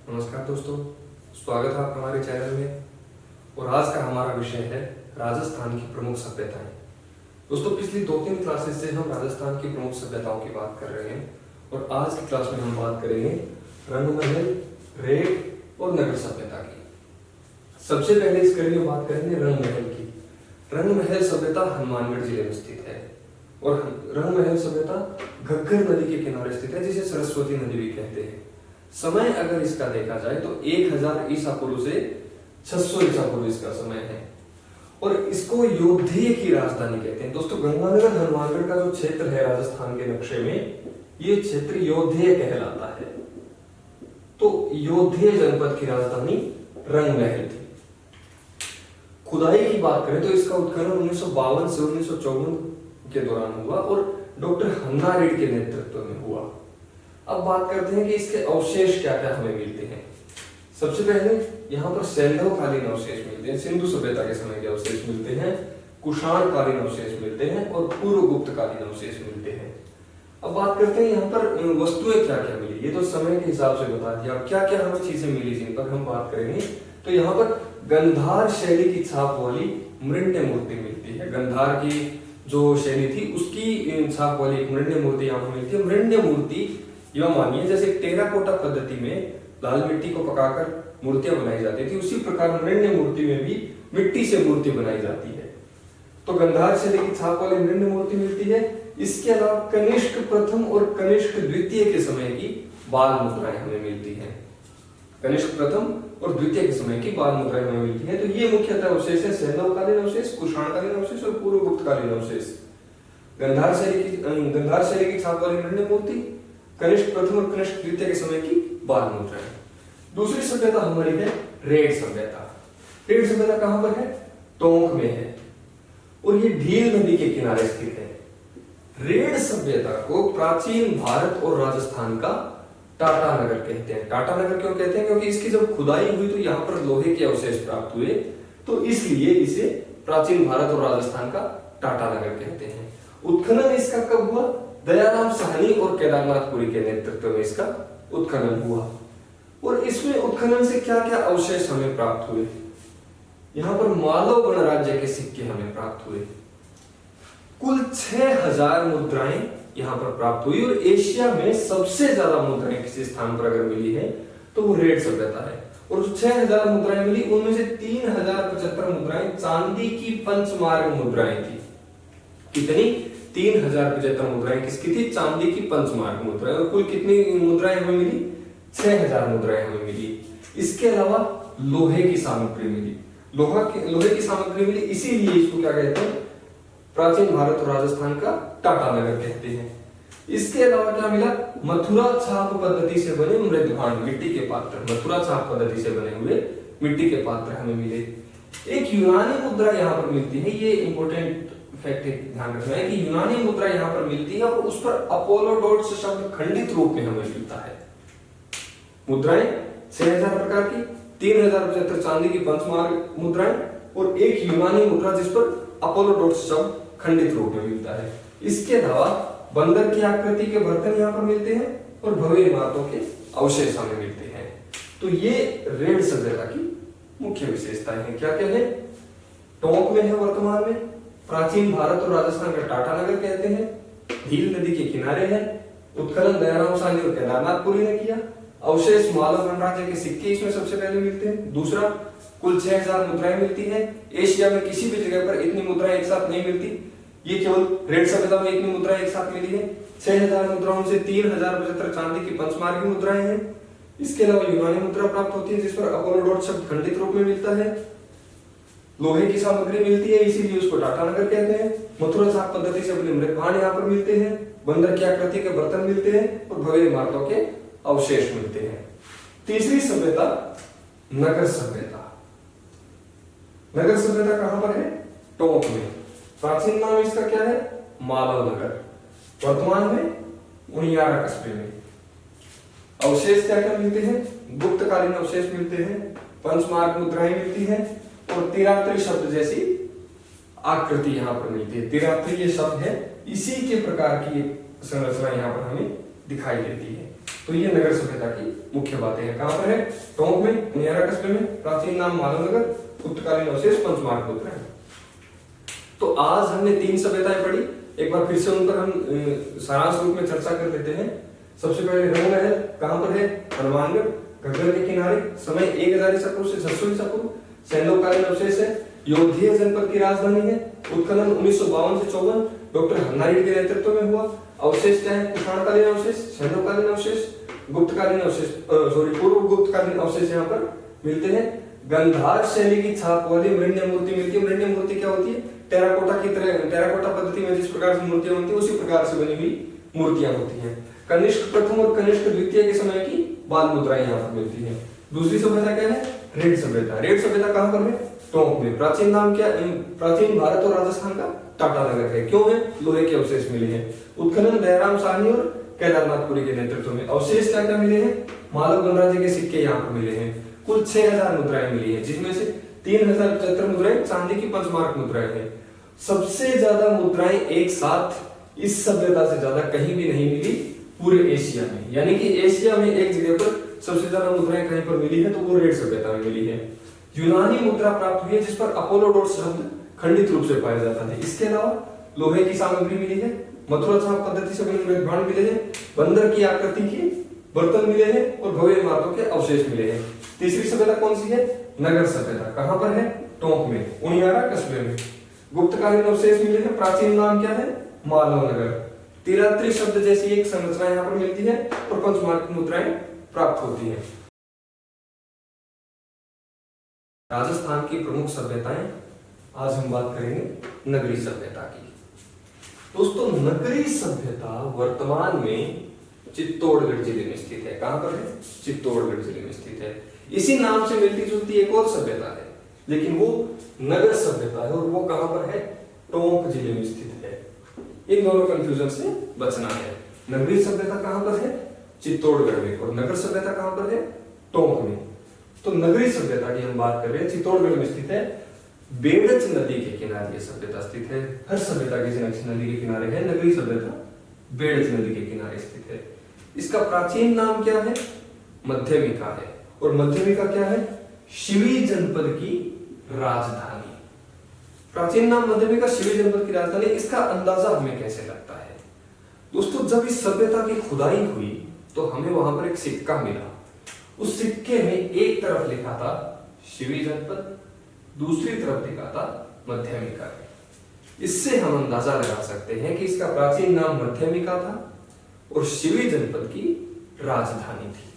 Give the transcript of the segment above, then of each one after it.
नमस्कार दोस्तों, स्वागत है आपका हमारे चैनल में। और आज का हमारा विषय है राजस्थान की प्रमुख सभ्यताएं। दोस्तों, पिछली 2-3 क्लासेस से हम राजस्थान की प्रमुख सभ्यताओं की बात कर रहे हैं और आज की क्लास में हम बात करेंगे रंगमहल, रेड और नगर सभ्यता की। सबसे पहले इस कड़ी में बात करेंगे रंगमहल की। रंगमहल सभ्यता हनुमानगढ़ जिले में स्थित है और रंगमहल सभ्यता घग्गर नदी के किनारे स्थित है, जिसे सरस्वती नदी भी कहते हैं। समय अगर इसका देखा जाए तो 1000 ईसा पूर्व से 600 ईसा पूर्व इसका समय है और इसको योद्धेय की राजधानी कहते हैं। दोस्तों, गंगानगर हनुमानगढ़ का जो क्षेत्र है राजस्थान के नक्शे में, ये क्षेत्र योद्धेय कहलाता है। तो योद्धेय जनपद की राजधानी रंगमहल थी। खुदाई की बात करें तो इसका उत्खनन 1952 से 1954 के दौरान हुआ और डॉक्टर हन्ना रेड के नेतृत्व में हुआ। अब बात करते हैं कि इसके अवशेष क्या क्या हमें मिलते हैं। सबसे पहले यहाँ पर सैंधवकालीन अवशेष मिलते हैं, सिंधु सभ्यता के समय के अवशेष मिलते हैं, कुषाण कालीन अवशेष मिलते हैं और पूर्व गुप्त कालीन अवशेष मिलते हैं। अब बात करते हैं यहाँ पर वस्तुएं क्या क्या मिली। ये तो समय के हिसाब से बता दिया। अब क्या क्या हमें चीजें मिली जिन पर हम बात करेंगे, तो यहाँ पर गंधार शैली की छाप वाली मृण्मय मूर्ति मिलती है। गंधार की जो शैली थी उसकी छाप वाली एक मृण्मय मूर्ति यहाँ पर मिलती है। मृण्मय मूर्ति यह मानिए जैसे टेराकोटा पद्धति में लाल मिट्टी को पकाकर मूर्तियां बनाई जाती थी, उसी प्रकार मृण्मय मूर्ति में भी मिट्टी से मूर्ति बनाई जाती है। तो गंधार शैली की छाप वाली मृण्मय मूर्ति मिलती है। इसके अलावा कनिष्क प्रथम और कनिष्क द्वितीय के समय की बाल मुद्राएं हमें मिलती हैं। कनिष्क प्रथम और द्वितीय के समय की बाल मुद्राएं हमें मिलती है। तो ये मुख्यतः अवशेष है, सैंधवकालीन अवशेष, कुषाणकालीन अवशेष और पूर्व गुप्तकालीन अवशेष। गंधार शैली की छाप वाली मृण्मय मूर्ति, कनिष्क प्रथम और कनिष्क द्वितीय के समय की बाल मुद्राएं। दूसरी सभ्यता हमारी है रेड सभ्यता। रेड सभ्यता कहां पर है? टोंक में है और ये ढील नदी के किनारे स्थित है। रेड सभ्यता को प्राचीन भारत और राजस्थान का टाटा नगर कहते हैं। टाटा नगर क्यों कहते हैं? क्योंकि इसकी जब खुदाई हुई तो यहाँ पर लोहे के अवशेष प्राप्त हुए, तो इसलिए इसे प्राचीन भारत और राजस्थान का टाटा नगर कहते हैं। उत्खनन इसका कब हुआ? दयाराम साहनी और केदारनाथपुरी के नेतृत्व में इसका उत्खनन हुआ। और इसमें उत्खनन से क्या क्या अवशेष हमें प्राप्त हुए? यहाँ पर मालव गणराज्य के सिक्के हमें प्राप्त हुए। कुल 6000 मुद्राएं यहाँ पर प्राप्त हुई और एशिया में सबसे ज्यादा मुद्राएं किसी स्थान पर अगर मिली है तो वो रेड सभ्यता है। और 6000 मुद्राएं मिली, उनमें से 3075 मुद्राएं चांदी की पंचमार्ग मुद्राएं थी। कितनी? 3075 मुद्राएं किसकी थी? चांदी की पंचमार्ग मुद्राएं। और कुल कितनी मुद्राएं हमें मिली? 6000 मुद्राएं हमें मिली। इसके अलावा लोहे की सामग्री मिली। लोहे की सामग्री मिली, इसीलिए इसको क्या कहते हैं? प्राचीन भारत और राजस्थान का टाटा नगर कहते हैं। इसके अलावा क्या मिला? मथुरा छाप पद्धति से बने मृद भांड, मिट्टी के पात्र, मथुरा छाप पद्धति से बने हुए मिट्टी के पात्र हमें मिले। एक यूनानी मुद्रा यहाँ पर मिलती है। ये इंपॉर्टेंट फैक्ट ध्यान रखना है कि यूनानी मुद्रा यहाँ पर मिलती है और उस पर अपोलो डॉट्स शब्द खंडित रूप में हमें मिलता है। मुद्राएं 6000 प्रकार की, 3075 चांदी की पंचमार्ग मुद्राएं और एक यूनानी मुद्रा जिस पर अपोलो डॉट्स शब्द खंडित रूप में मिलता है। इसके अलावा बंदर की आकृति के बर्तन यहाँ पर मिलते हैं और भव्य इमारतों के अवशेष हमें मिलते हैं। तो ये रेड सभ्यता की मुख्य विशेषताएं हैं। क्या क्या है? टोंक में है वर्तमान में, प्राचीन भारत और राजस्थान का टाटा नगर कहते हैं, ढील नदी के किनारे है, उत्खनन दयाराम साहनी और केदारनाथपुरी ने किया, अवशेष मालव गणराज्य के सिक्के इसमें सबसे पहले मिलते हैं। दूसरा, कुल 6000 मुद्राएं मिलती है। एशिया में किसी भी जगह पर इतनी मुद्राएं एक साथ नहीं मिलती, ये केवल रेड सभ्यता में इतनी मुद्राएं एक साथ मिली है। 6000 मुद्राओं से 3075 चांदी की पंचमार्ग मुद्राएं हैं। इसके अलावा यूनानी मुद्रा प्राप्त होती है जिस पर अपोलो डॉट शब्द खंडित रूप में मिलता है। लोहे की सामग्री मिलती है, इसीलिए उसको टाटा नगर कहते हैं। मथुरा छाप पद्धति से बने मृद भांड यहाँ पर मिलते हैं, बंदर की आकृति के बर्तन मिलते हैं और भव्य इमारतों के अवशेष मिलते हैं। तीसरी सभ्यता नगर सभ्यता। नगर सभ्यता कहां पर है? टोंक में। प्राचीन नाम इसका क्या है? मालव नगर। वर्तमान में उनियारा कस्बे में। अवशेष क्या क्या मिलते हैं? गुप्तकालीन अवशेष मिलते हैं, पंचमार्ग मुद्राएं मिलती हैं और तिरात्री शब्द जैसी आकृति यहाँ पर मिलती है। तिरात्री ये शब्द है, इसी के प्रकार की संरचना यहाँ पर हमें दिखाई देती है। तो ये नगर सभ्यता की मुख्य बातें हैं। कहां पर है? टोंक में, उनियारा कस्बे में। प्राचीन नाम मालव नगर, गुप्तकालीन अवशेष पंचमार्ग पुत्र है। तो आज हमने 3 सभ्यताएं पढ़ी, एक बार फिर से उन पर हम सारांश रूप में चर्चा कर लेते हैं। सबसे पहले रंग महल कहां पर है? हनुमानगढ़, घग्गर के किनारे। समय 1000 ईसा पूर्व से 600 ईसा पूर्व। सैन्यकालीन अवशेष है, योधीय जनपद की राजधानी है। उत्खनन 1952 से 54 डॉक्टर हन्नारेड्डी के नेतृत्व में हुआ। अवशेष क्या है? कुषाणकालीन अवशेष, सैन्यकालीन अवशेष, गुप्तकालीन अवशेष, पूर्व गुप्तकालीन अवशेष यहाँ पर मिलते हैं। गंधार शैली की छाप वाली मृण्य मूर्ति मिलती है। मृण्य मूर्ति क्या होती है? टेराकोटा की तरह, टेराकोटा पद्धति में जिस प्रकार से मूर्तियां बनती है उसी प्रकार से बनी हुई मूर्तियां होती हैं। कनिष्क प्रथम और कनिष्क द्वितीय के समय की बाल मुद्राएं यहाँ पर मिलती हैं। दूसरी सभ्यता क्या है? रेड सभ्यता। रेड सभ्यता कहां पर है? टोंक में। प्राचीन नाम क्या? प्राचीन भारत और राजस्थान का टाटा नगर है। क्यों है? लोहे के अवशेष मिले हैं। उत्खनन दयाराम साहनी और केदारनाथपुरी के नेतृत्व में। अवशेष क्या क्या मिले हैं? मालव गणराज्य के सिक्के यहाँ पर मिले हैं। कुल 6000 मुद्राएं मिली है, जिसमें से 3075 मुद्राएं चांदी की पंचमार्क मुद्राएं हैं। सबसे ज्यादा मुद्राएं एक साथ इस सभ्यता से ज्यादा कहीं भी नहीं मिली पूरे एशिया में। यानी कि एशिया में एक जगह पर सबसे ज्यादा मुद्राएं कहीं पर मिली है तो वो रेड सभ्यता में मिली है। यूनानी मुद्रा प्राप्त हुई है जिस पर अपोलोडोरस शब्द खंडित रूप से पाया जाता है। इसके अलावा लोहे की सामग्री मिली है, मथुरा छाप पद्धति से बने हुए बाण मिले हैं, बंदर की आकृति के बर्तन मिले हैं और भव्य इमारतों के अवशेष मिले हैं। तीसरी सभ्यता कौन सी है? नगर सभ्यता। कहां पर है? टोंक में, उनियारा कस्बे में। गुप्तकालीन अवशेष मिले हैं। प्राचीन नाम क्या है? मालव नगर। तिरात्री शब्द जैसी एक संरचना यहाँ पर मिलती है और पंचमार्क मुद्राएं प्राप्त होती हैं। राजस्थान की प्रमुख सभ्यताएं, आज हम बात करेंगे नगरी सभ्यता की। दोस्तों, नगरी सभ्यता वर्तमान में चित्तौड़गढ़ जिले में स्थित है। कहां पर है? चित्तौड़गढ़ जिले में स्थित है। इसी नाम से मिलती जुलती एक और सभ्यता है, लेकिन वो नगर सभ्यता है और वो कहां पर है? टोंक जिले में स्थित है। इन दोनों कंफ्यूजन से बचना है। नगरी सभ्यता कहां पर है? चित्तौड़गढ़ में। और नगर सभ्यता कहां पर है? टोंक में। तो नगरी सभ्यता की हम बात कर रहे हैं, चित्तौड़गढ़ में स्थित है। बेड़च नदी के किनारे ये सभ्यता स्थित है। हर सभ्यता किसी नदी के किनारे है, नगरी सभ्यता बेड़च नदी के किनारे स्थित है। इसका प्राचीन नाम क्या है? मध्यमिका है। और मध्यमिका क्या है? शिवी जनपद की राजधानी। प्राचीन नाम मध्यमिका, शिवी जनपद की राजधानी। इसका अंदाजा हमें कैसे लगता है? दोस्तों, जब इस सभ्यता की खुदाई हुई तो हमें वहां पर एक सिक्का मिला। उस सिक्के में एक तरफ लिखा था शिवी जनपद, दूसरी तरफ लिखा था मध्यमिका। इससे हम अंदाजा लगा सकते हैं कि इसका प्राचीन नाम मध्यमिका था और शिवी जनपद की राजधानी थी।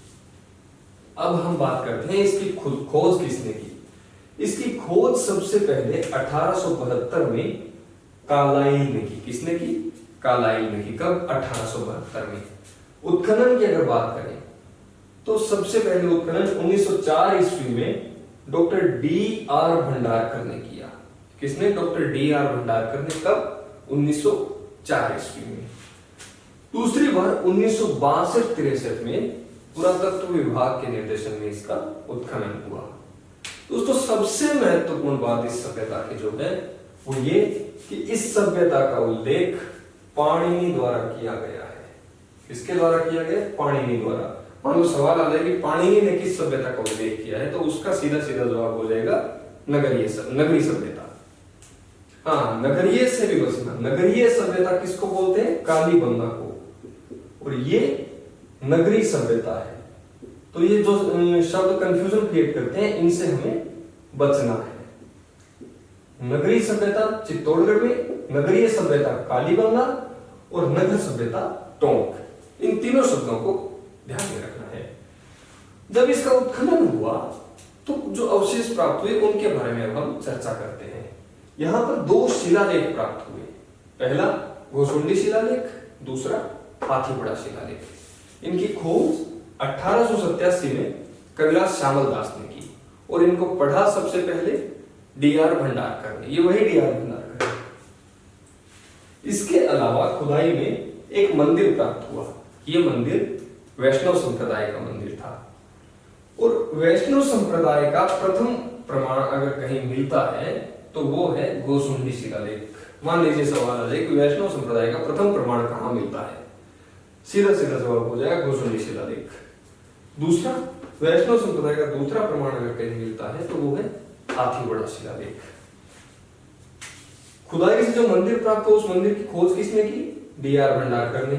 अब हम बात करते हैं इसकी खोज किसने की। इसकी खोज सबसे पहले 1872 में कालाइल ने की। किसने की? कालाइल ने की। कब? 1872 में। उत्खनन की अगर बात करें तो सबसे पहले उत्खनन 1904 ईस्वी में डॉक्टर D.R. भंडारकर ने किया। किसने? Doctor D.R. भंडारकर ने। कब? 1904 ईस्वी में। दूसरी बार 1962-63 में पुरातत्व विभाग के निर्देशन में इसका उत्खनन हुआ। दोस्तों, सबसे महत्वपूर्ण बात इस सभ्यता की जो है वो ये कि इस सभ्यता का उल्लेख पाणिनि द्वारा किया गया है। किसके द्वारा किया गया? पाणिनि द्वारा। मान लो सवाल आ जाए कि पाणिनि ने किस सभ्यता का उल्लेख किया है, तो उसका सीधा सीधा जवाब हो जाएगा नगरी सभ्यता। हाँ, नगरीय से भी बचना। नगरीय सभ्यता किसको बोलते हैं? कालीबंगा को। और ये नगरी सभ्यता है। तो ये जो शब्द कंफ्यूजन क्रिएट करते हैं, इनसे हमें बचना है। नगरी सभ्यता चित्तौड़गढ़ में, नगरीय सभ्यता कालीबंगा और नगर सभ्यता टोंक। इन तीनों शब्दों को ध्यान में रखना है। जब इसका उत्खनन हुआ तो जो अवशेष प्राप्त हुए उनके बारे में अब हम चर्चा करते हैं। यहां पर 2 शिलालेख प्राप्त हुए। पहला घोसुंडी शिलालेख, दूसरा हाथीपड़ा शिलालेख। इनकी खोज 1887 में कविराज श्यामल दास ने की और इनको पढ़ा सबसे पहले D.R. भंडारकर ने। ये वही D.R. भंडारकर है। इसके अलावा खुदाई में एक मंदिर प्राप्त हुआ। ये मंदिर वैष्णव संप्रदाय का मंदिर था और वैष्णव संप्रदाय का प्रथम प्रमाण अगर कहीं मिलता है तो वो है घोसुंडी शिलालेख। मान लीजिए सवाल आ जाए कि वैष्णव संप्रदाय का प्रथम प्रमाण कहां मिलता है, सीधा सीधा जवाब हो जाएगा भुजबंडी शिलालेख। दूसरा, वैष्णव संप्रदाय का दूसरा प्रमाण अगर कहीं मिलता है तो वो है हाथीबड़ा शिलालेख। खुदाई से जो मंदिर प्राप्त हो, उस मंदिर की खोज किसने की? डी.आर. भंडारकर ने।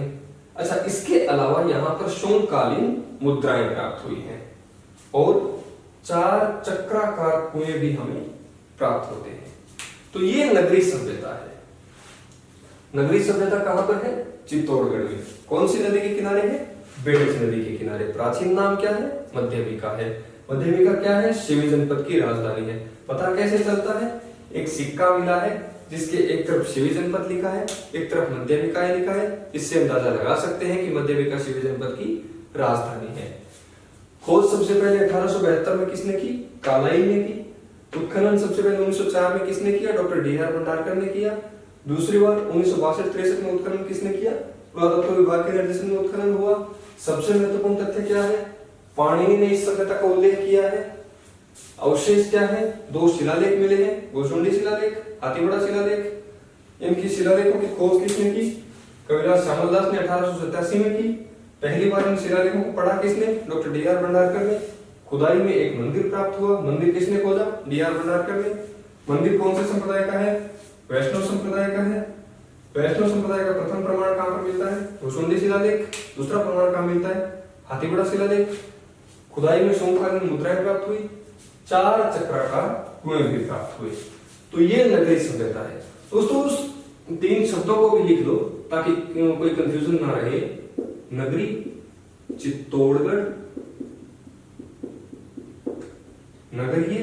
अच्छा, इसके अलावा यहाँ पर शोणकालीन मुद्राएं प्राप्त हुई हैं और 4 चक्राकार कुएं भी हमें प्राप्त होते हैं। तो ये नगरी सभ्यता है। नगरी सभ्यता कहां पर है? चित्तौड़गढ़ में। कौन सी नदी के किनारे है? बेडज नदी के किनारे। प्राचीन नाम क्या है? मध्यमिका है। मध्यमिका क्या है? शिवी जनपद की राजधानी है। पता कैसे चलता है? एक सिक्का मिला है जिसके एक तरफ शिवी जनपद लिखा है, एक तरफ मध्यमिका लिखा है। इससे अंदाजा लगा सकते हैं कि मध्यमिका शिवी जनपद की राजधानी है। खोज सबसे पहले 1872 में किसने की? कालाई ने की। उत्खनन सबसे पहले 1904 में किसने किया? Doctor DR. भंडारकर ने किया। दूसरी बार 1962-63 में उत्खनन किसने किया? पुरातत्व विभाग के निर्देशन में उत्खनन हुआ। सबसे महत्वपूर्ण तथ्य क्या है? पाणिनि ने इस सभ्यता का उल्लेख किया है। अवशेष क्या है? 2 शिलालेख मिले हैं, भुजबंडी शिलालेख, हाथीबड़ा शिलालेख। इनकी शिलालेखों की खोज किसने की? कविराज श्यामलदास ने 1887 में की। पहली बार इन शिलालेखों को पढ़ा किसने? Doctor DR. भंडारकर ने। खुदाई में एक मंदिर प्राप्त हुआ। मंदिर किसने खोजा? डी.आर. भंडारकर ने। मंदिर कौन से संप्रदाय का है? वैष्णव संप्रदाय का है। वैष्णव संप्रदाय का प्रथम प्रमाण कहां पर मिलता है? भुजबंडी शिलालेख। दूसरा प्रमाण कहां मिलता है? हाथीबड़ा शिलालेख। खुदाई में शोणकालीन मुद्राएं प्राप्त हुई। 4 चक्राकार कुएं भी प्राप्त हुए। तो ये नगरी सभ्यता है। दोस्तों, उस 3 शब्दों को भी लिख लो ताकि कोई कंफ्यूजन ना रहे। नगरी, चित्तौड़गढ़, नगरीय,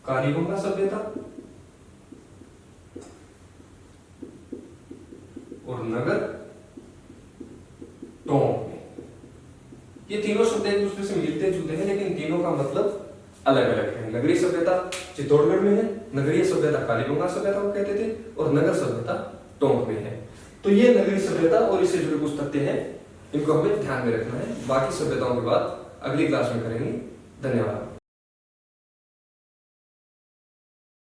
कालीबंगा सभ्यता और नगर टोंक में। ये तीनों शब्द एक दूसरे से मिलते जुलते हैं, लेकिन तीनों का मतलब अलग अलग है। नगरीय सभ्यता चित्तौड़गढ़ में है, नगरीय सभ्यता कालीबंगा सभ्यता को कहते थे, और नगर सभ्यता टोंक में है। तो ये नगरीय सभ्यता और इससे जुड़े कुछ तथ्य हैं, इनको हमें ध्यान में रखना है। बाकी सभ्यताओं की बात अगली क्लास में करेंगे। धन्यवाद।